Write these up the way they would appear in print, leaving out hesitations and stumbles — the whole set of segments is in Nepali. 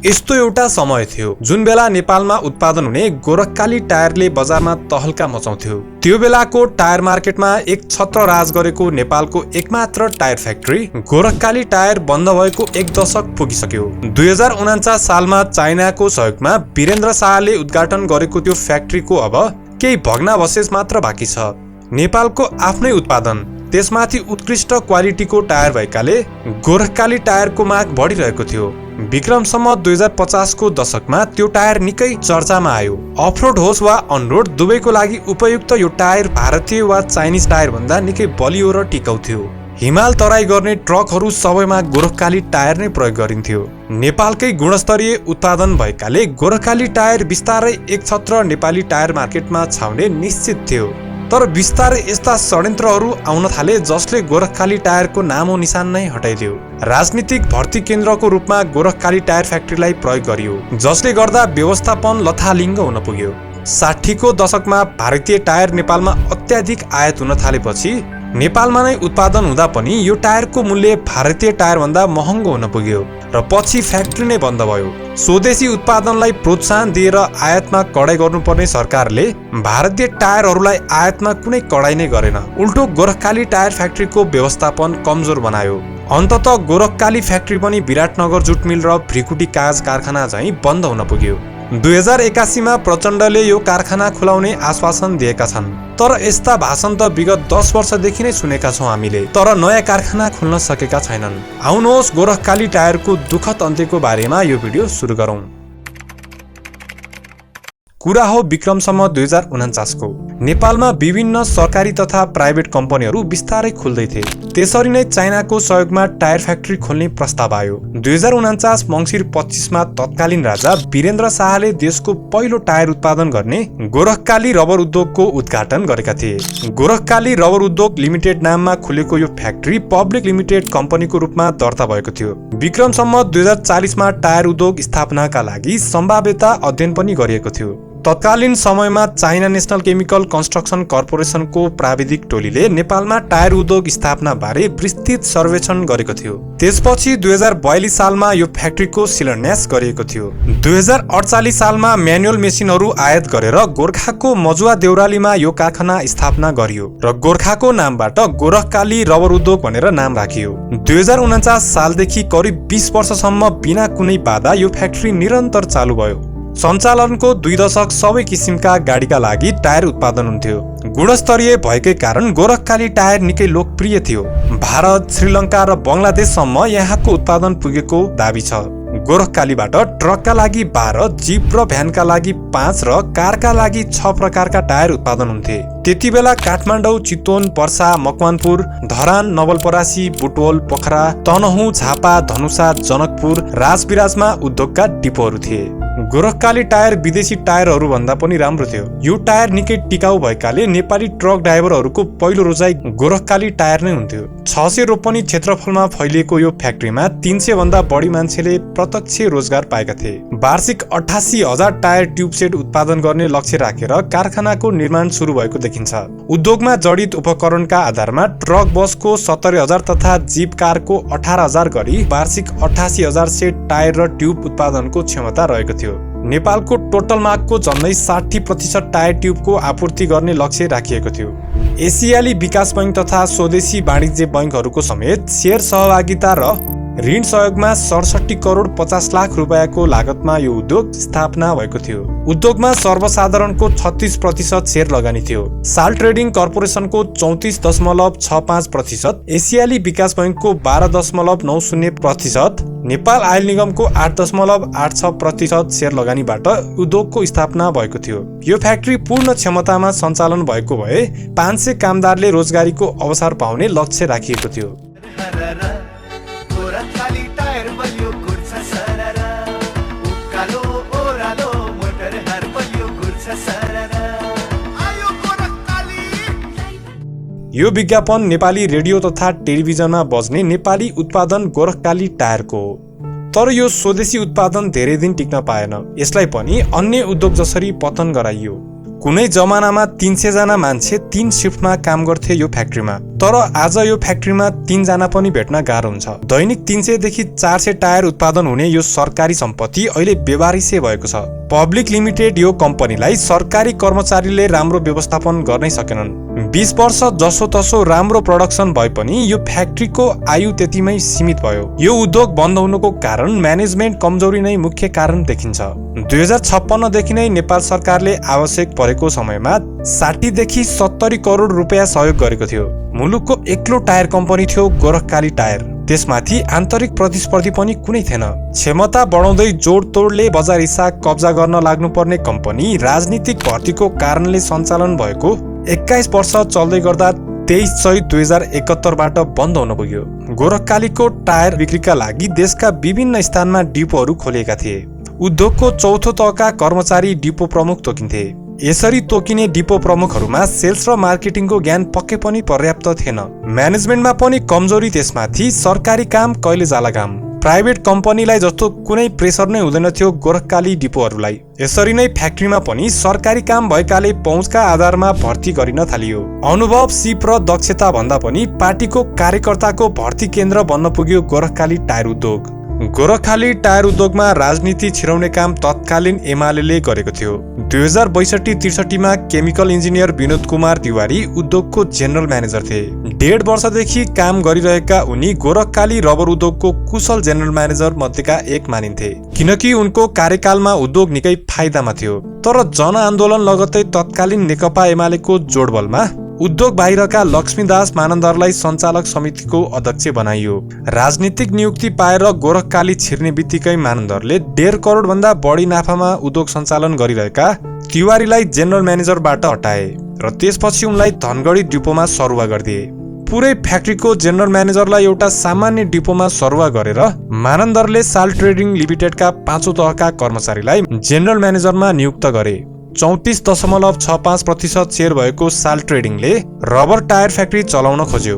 यस्तो एउटा समय थियो जुन बेला नेपालमा उत्पादन हुने गोरखकाली टायरले बजारमा तहल्का मचाउँथ्यो। त्यो बेलाको टायर मार्केटमा एक छत्र राज गरेको नेपालको एकमात्र टायर फ्याक्ट्री गोरखकाली टायर बन्द भएको एक दशक पुगिसक्यो। 2049 सालमा चाइनाको सहयोगमा वीरेन्द्र शाहले उद्घाटन गरेको त्यो फ्याक्ट्रीको अब केही भग्नावशेष मात्र बाँकी छ। नेपालको आफ्नै उत्पादन, त्यसमाथि उत्कृष्ट क्वालिटीको टायर भएकाले गोरखकाली टायरको माग बढिरहेको थियो। विक्रमसम्म 2050 को दशकमा त्यो टायर निकै चर्चामा आयो। अफरोड होस् वा अनरोड दुवैको लागि उपयुक्त यो टायर भारतीय वा चाइनिज टायर भन्दा निकै बलियो र टिकाउ थियो। हिमाल तराई गर्ने ट्रकहरू सबैमा गोरखकाली टायर नै प्रयोग गरिन्थ्यो। नेपालकै गुणस्तरीय उत्पादन भएकाले गोरखकाली टायर बिस्तारै एक छत्र नेपाली टायर मार्केटमा छाउने निश्चित थियो। तर बिस्तारै यस्ता षड्यन्त्रहरू आउन थाले जसले गोरखकाली टायरको नामो निशान नै हटाइदियो। राजनीतिक भर्ती केन्द्रको रूपमा गोरखकाली टायर फ्याक्ट्रीलाई प्रयोग गरियो, जसले गर्दा व्यवस्थापन लथालिङ्ग हुन पुग्यो। 60 को दशकमा भारतीय टायर नेपालमा अत्याधिक आयात हुन थालेपछि नेपालमा नै उत्पादन हुँदा पनि यो टायरको मूल्य भारतीय टायर भन्दा महँगो हुन पुग्यो र पछि फ्याक्ट्री नै बन्द भयो। स्वदेशी उत्पादनलाई प्रोत्साहन दिएर आयातमा कडाई गर्नुपर्ने सरकारले भारतीय टायरहरूलाई आयातमा कुनै कडाई नै गरेन। उल्टो गोरखकाली टायर फ्याक्ट्रीको व्यवस्थापन कमजोर बनायो। अन्ततः गोरखकाली फ्याक्ट्री पनि विराटनगर जुट मिल र भ्रिकुटी कागज कारखाना झैं बन्द हुन पुग्यो। 2081 मा प्रचण्डले यो कारखाना खुलाउने आश्वासन दिएका छन्, तर यस्ता भाषण त विगत 10 वर्षदेखि नै सुनेका छौं हामीले, तर नयाँ कारखाना खुल्न सकेका छैनन्। आउनुहोस् गोरखकाली टायरको दुःखद अन्त्यको बारेमा यो भिडियो सुरु गरौं। कुरा हो विक्रमसम्म 2049 को। नेपालमा विभिन्न सरकारी तथा प्राइभेट कम्पनीहरू बिस्तारै खुल्दै थिए। त्यसरी नै चाइनाको सहयोगमा टायर फ्याक्ट्री खोल्ने प्रस्ताव आयो। 2049 मङ्सिर 25 मा तत्कालीन राजा वीरेन्द्र शाहले देशको पहिलो टायर उत्पादन गर्ने गोरखकाली रबर उद्योगको उद्घाटन गरेका थिए। गोरखकाली रबर उद्योग लिमिटेड नाममा खुलेको यो फ्याक्ट्री पब्लिक लिमिटेड कम्पनीको रूपमा दर्ता भएको थियो। विक्रमसम्म 2040 मा टायर उद्योग स्थापनाका लागि सम्भाव्यता अध्ययन पनि गरिएको थियो। तत्कालीन समयमा चाइना नेशनल केमिकल कन्स्ट्रक्सन कर्पोरेसनको प्राविधिक टोलीले नेपालमा टायर उद्योग स्थापना बारे विस्तृत सर्वेक्षण गरेको थियो। त्यसपछि 2042 सालमा यो फ्याक्ट्रीको शिलान्यास गरिएको थियो। 2048 सालमा म्यानुअल मेसिनहरू आयात गरेर गोर्खाको मजुवा देउरालीमा यो कारखाना स्थापना गरियो र गोर्खाको नामबाट गोरखकाली रबर उद्योग भनेर नाम राखियो। 2049 सालदेखि करिब 20 वर्षसम्म बिना कुनै बाधा यो फ्याक्ट्री निरन्तर चालू भयो। सञ्चालनको 2 दशक सबै किसिमका गाडीका लागि टायर उत्पादन हुन्थ्यो। गुणस्तरीय भएकै कारण गोरखकाली टायर निकै लोकप्रिय थियो। भारत, श्रीलङ्का र बङ्गलादेशसम्म यहाँको उत्पादन पुगेको दाबी छ। गोरखकालीबाट ट्रकका लागि 12, जीप र भ्यानका लागि 5 र कारका लागि 6 प्रकारका टायर उत्पादन हुन्थे। त्यति बेला काठमाडौँ, चितवन, पर्सा, मकवानपुर, धरान, नवलपरासी, बुटवल, पोखरा, तनहुँ, झापा, धनुषा, जनकपुर, राजविराजमा उद्योगका डिपोहरू थिए। गोरखकाली टायर विदेशी टायरहरू भन्दा पनि राम्रो थियो। यो टायर निकै टिकाउ भएकाले नेपाली ट्रक ड्राइभरहरूको पहिलो रोजाइ गोरखकाली टायर नै हुन्थ्यो। 600 रोपनी क्षेत्रफलमा फैलिएको यो फ्याक्ट्रीमा 300 भन्दा बढी मान्छेले प्रत्यक्ष रोजगार पाएका थिए। वार्षिक 88,000 टायर ट्युब सेट उत्पादन गर्ने लक्ष्य राखेर कारखानाको निर्माण सुरु भएको देखिन्छ। उद्योगमा जडित उपकरणका आधारमा ट्रक बसको 70,000 तथा जीप कारको 18,000 गरी वार्षिक 88,000 सेट टायर र ट्युब उत्पादनको क्षमता रहेको थियो। नेपालको टोटल मागको झन्डै 60% टायर ट्युबको आपूर्ति गर्ने लक्ष्य राखिएको थियो। एसियाली विकास बैंक तथा स्वदेशी वाणिज्य बैंकहरूको समेत शेयर सहभागिता र ऋण सहयोगमा 67 करोड 50 लाख रुपियाँको लागतमा यो उद्योग स्थापना भएको थियो। उद्योगमा सर्वसाधारणको 36% शेयर लगानी थियो। साल ट्रेडिङ कर्पोरेसनको 34.65%, एसियाली विकास बैंकको 12.90%, नेपाल आयल निगमको 8.86% शेयर लगानीबाट उद्योगको स्थापना भएको थियो। यो फ्याक्ट्री पूर्ण क्षमतामा सञ्चालन भएको भए 500 कामदारले रोजगारीको अवसर पाउने लक्ष्य राखिएको थियो। यो विज्ञापन नेपाली रेडियो तथा टेलिभिजनमा बज्ने नेपाली उत्पादन गोरखकाली टायरको हो। तर यो स्वदेशी उत्पादन धेरै दिन टिक्न पाएन। यसलाई पनि अन्य उद्योग जसरी पतन गराइयो। कुनै जमानामा 300 जना मान्छे 3 शिफ्टमा काम गर्थे यो फ्याक्ट्रीमा। तर आज यो फ्याक्ट्रीमा 3 जना पनि भेट्न गाह्रो हुन्छ। दैनिक 300 देखि 400 टायर उत्पादन हुने यो सरकारी सम्पत्ति अहिले बेवारिसे भएको छ। पब्लिक लिमिटेड यो कम्पनीलाई सरकारी कर्मचारीले राम्रो व्यवस्थापन गर्नै सकेनन्। 20 वर्ष जसो तसो राम्रो प्रोडक्सन भए पनि यो फ्याक्ट्रीको आयु त्यतिमै सीमित भयो। यो उद्योग बन्द हुनुको कारण म्यानेजमेन्ट कमजोरी नै मुख्य कारण देखिन्छ। 2056 देखि नै नेपाल सरकारले आवश्यक परेको समयमा 60 देखि 70 करोड रुपैयाँ सहयोग गरेको थियो। मुलुकको एक्लो टायर कम्पनी थियो गोरखकाली टायर। त्यसमाथि आन्तरिक प्रतिस्पर्धी पनि कुनै थिएन। क्षमता बढाउँदै जोडतोडले बजार हिस्सा कब्जा गर्न लाग्नुपर्ने कम्पनी राजनीतिक भर्तीको कारणले सञ्चालन भएको 21 वर्ष चल्दै गर्दा 23 चैत 2071बाट बन्द हुन पुग्यो। गोरखकालीको टायर बिक्रीका लागि देशका विभिन्न स्थानमा डिपोहरू खोलिएका थिए। उद्योगको चौथो तहका कर्मचारी डिपो प्रमुख तोकिन्थे। यसरी तोकिने डिपो प्रमुखहरूमा सेल्स र मार्केटिङको ज्ञान पक्कै पनि पर्याप्त थिएन। म्यानेजमेन्टमा पनि कमजोरी, त्यसमाथि सरकारी काम कहिले जाला काम। प्राइभेट कम्पनीलाई जस्तो कुनै प्रेसर नै हुँदैन थियो गोरखकाली डिपोहरूलाई। यसरी नै फ्याक्ट्रीमा पनि सरकारी काम भएकाले पहुँचका आधारमा भर्ती गरिन थालियो। अनुभव, सिप र दक्षता भन्दा पनि पार्टीको कार्यकर्ताको भर्ती केन्द्र बन्न पुग्यो गोरखकाली टायर उद्योग। गोरखकाली टायर उद्योगमा राजनीति छिराउने काम तत्कालीन एमाले गरेको थियो। 2062-63 मा केमिकल इन्जिनियर विनोद कुमार तिवारी उद्योगको जेनरल म्यानेजर थिए। 1.5 वर्षदेखि काम गरिरहेका उनी गोरखकाली रबर उद्योगको कुशल जेनरल म्यानेजर मध्येका एक मानिन्थे, किनकि उनको कार्यकालमा उद्योग निकै फाइदामा थियो। तर जनआन्दोलन लगत्तै तत्कालीन नेकपा एमालेको जोडबलमा उद्योग बाहिरका लक्ष्मीदास मानन्दरलाई सञ्चालक समितिको अध्यक्ष बनाइयो। राजनीतिक नियुक्ति पाएर गोरखकाली छिर्ने बित्तिकै मानन्दरले 1.5 करोड भन्दा बढी नाफामा उद्योग सञ्चालन गरिरहेका तिवारीलाई जेनरल म्यानेजरबाट हटाए र त्यसपछि उनलाई धनगढी डिपोमा सरुवा गरिदिए। पुरै फ्याक्ट्रीको जेनरल म्यानेजरलाई एउटा सामान्य डिपोमा सरुवा गरेर मानन्दरले साल ट्रेडिङ लिमिटेडका 5औं तहका कर्मचारीलाई जेनरल म्यानेजरमा नियुक्त गरे। 34.65% सेयर भएको साल ट्रेडिङले रबर टायर फ्याक्ट्री चलाउन खोज्यो।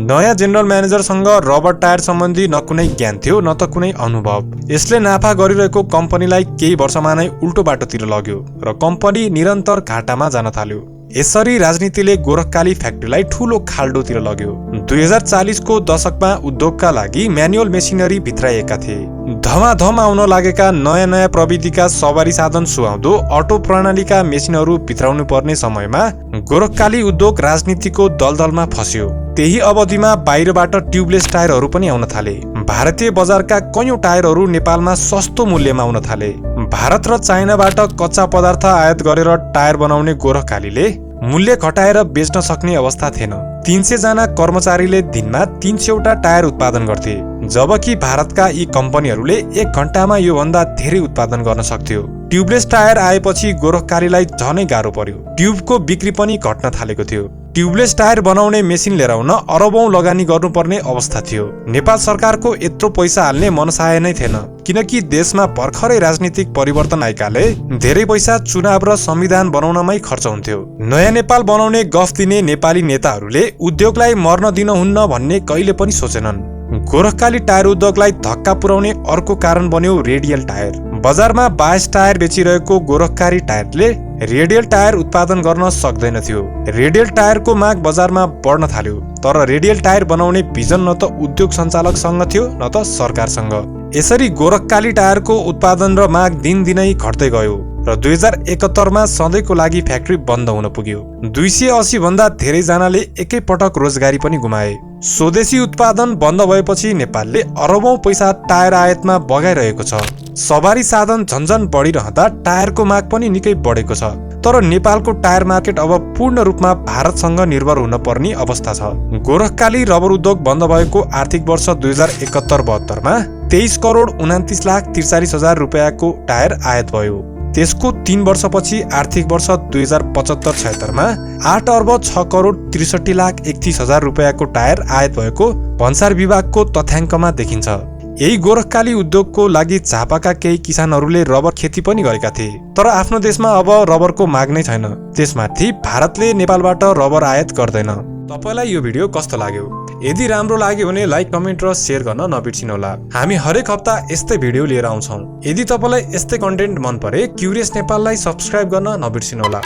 नयाँ जेनरल म्यानेजरसँग रबर टायर सम्बन्धी न कुनै ज्ञान थियो न त कुनै अनुभव। यसले नाफा गरिरहेको कम्पनीलाई केही वर्षमा नै उल्टो बाटोतिर लग्यो र कम्पनी निरन्तर घाटामा जान थाल्यो। यसरी राजनीतिले गोरखकाली फ्याक्ट्रीलाई ठूलो खाल्डोतिर लग्यो। 2040 को दशकमा उद्योगका लागि म्यानुअल मेसिनरी भित्राइएका थिए। धमाधम आउन लागेका नयाँ प्रविधिका सवारी साधन सुहाउँदो अटो प्रणालीका मेसिनहरू भित्राउनु पर्ने समयमा गोरखकाली उद्योग राजनीतिको दलदलमा फस्यो। त्यही अवधिमा बाहिरबाट ट्युबलेस टायरहरू पनि आउन थाले। भारतीय बजारका कैयौं टायरहरू नेपालमा सस्तो मूल्यमा आउन थाले। भारत र चाइनाबाट कच्चा पदार्थ आयात गरेर टायर बनाउने गोरखकालीले मूल्य घटाएर बेच्न सक्ने अवस्था थिएन। 300 जना कर्मचारीले दिनमा 300 वटा टायर उत्पादन गर्थे, जबकि भारतका यी कम्पनीहरूले 1 घण्टामा यो भन्दा धेरै उत्पादन गर्न सक्थ्यो। ट्युबलेस टायर आएपछि गोरखकालीलाई झनै गाह्रो पर्यो। ट्युबको बिक्री पनि घट्न थालेको थियो। ट्युबलेस टायर बनाउने मेसिन लिएर आउन अरबौं लगानी गर्नुपर्ने अवस्था थियो। नेपाल सरकारको यत्रो पैसा हाल्ने मनसाय नै थिएन, किनकि देशमा भर्खरै राजनीतिक परिवर्तन आएकाले धेरै पैसा चुनाव र संविधान बनाउनमै खर्च हुन्थ्यो। नयाँ नेपाल बनाउने गफ दिने नेपाली नेताहरूले उद्योगलाई मर्न दिनुहुन्न भन्ने कहिले पनि सोचेनन्। गोरखकाली टायर उद्योगलाई धक्का पुर्याउने अर्को कारण बन्यो रेडियल टायर। बजारमा 22 टायर बेचिरहेको गोरखकाली टायरले रेडियल टायर उत्पादन गर्न सक्दैन थियो। रेडियल टायरको माग बजारमा बढ्न थाल्यो, तर रेडियल टायर बनाउने भिजन न त उद्योग सञ्चालकसँग थियो न त सरकारसँग। यसरी गोरखकाली टायरको उत्पादन र माग दिनदिनै घट्दै गयो र 2071 मा सधैँको लागि फ्याक्ट्री बन्द हुन पुग्यो। 280 भन्दा धेरै जनाले एकै पटक रोजगारी पनि गुमाए। स्वदेशी उत्पादन बन्द भएपछि नेपालले अरबौं पैसा टायर आयातमा बगाइरहेको छ। सवारी साधन झन्झन बढिरहँदा टायरको माग पनि निकै बढेको छ। तर नेपालको टायर मार्केट अब पूर्ण रूपमा भारतसँग निर्भर हुन पर्ने अवस्था छ। गोरखकाली रबर उद्योग बन्द भएको आर्थिक वर्ष 2071-72 मा 23 करोड 29,43,000 रुपैयाँको टायर आयात भयो। त्यसको 3 वर्षपछि आर्थिक वर्ष 2075-76 मा 8 अर्ब 6 करोड 63,31,000 रुपैयाँको टायर आयात भएको भन्सार विभागको तथ्याङ्कमा देखिन्छ। यही गोरखकाली उद्योगको लागि झापाका केही किसानहरूले रबर खेती पनि गरेका थिए, तर आफ्नो देशमा अब रबरको माग नै छैन। त्यसमाथि भारतले नेपालबाट रबर आयात गर्दैन। तपाईलाई यो भिडियो कस्तो लाग्यो? यदि राम्रो लाग्यो भने लाइक, कमेन्ट र शेयर गर्न नबिर्सिनुहोला। हामी हरेक हप्ता यस्तै भिडियो लिएर आउँछौँ। यदि तपाईलाई यस्तै कन्टेन्ट मन परे क्युरियस नेपाललाई सब्स्क्राइब गर्न नबिर्सिनुहोला।